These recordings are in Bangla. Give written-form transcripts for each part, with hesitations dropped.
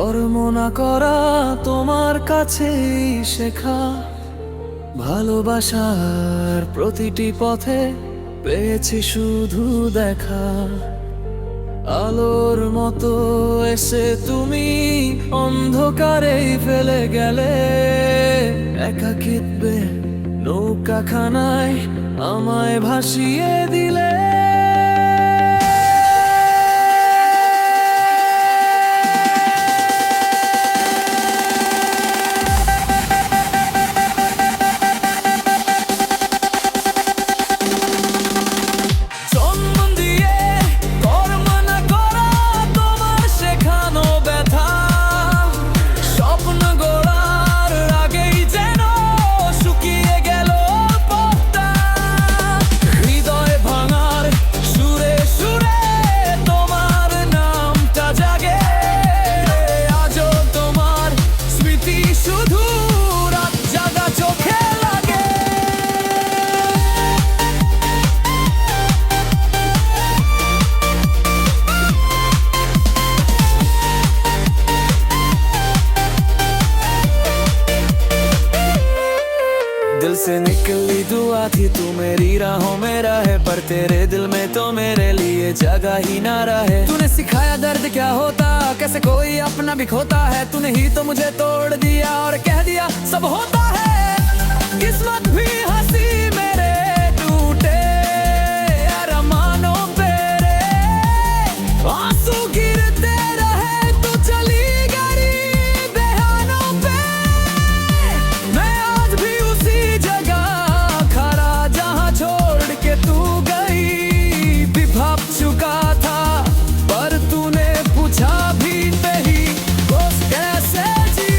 কর্ম না করা তোমার কাছেই শেখা। ভালোবাসার প্রতিটি পথে পেয়েছি শুধু দেখা। আলোর মতো এসে তুমি অন্ধকারেই ফেলে গেলে। একাকিত্বে নৌকাখানায় আমায় ভাসিয়ে দিলে। दिल से निकली दुआ थी तू मेरी राहों में रहे, पर तेरे दिल में तो मेरे लिए जगह ही ना रहे। तूने सिखाया दर्द क्या होता, कैसे कोई अपना भी खोता है। तूने ही तो मुझे तोड़ दिया और कह दिया सब होता है। किस्मत भी हंसी मेरे टूटे अरमानों पे रे। आंसू गिरते रहे तू चली गई बहानों पे। मैं आज भी उसी जगह खड़ा जहां छोड़ के तू गई। भी भाप चुका था पर तूने पूछा भी नहीं बस कैसे जी।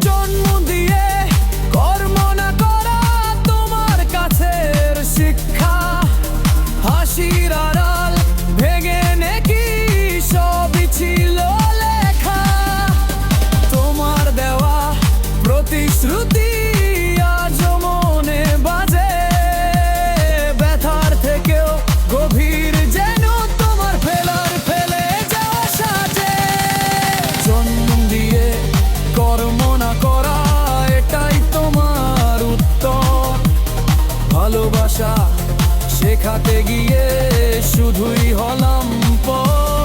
জন্ম দিয়ে কর্ম না করা তোমার কাছের শিক্ষা। হাসির আড়াল ভেঙে নেকি সবই ছিল লেখা। তোমার দেওয়া প্রতিশ্রুতি আজও মনে বাজে। ব্যথার থেকেও গভীর যেন তোমার ফেলে যাওয়া সাজে। জন্ম দিয়ে কর্ম না করা এটাই তোমার উত্তর। ভালোবাসা শেখাতে গিয়ে শুধুই হলাম পর।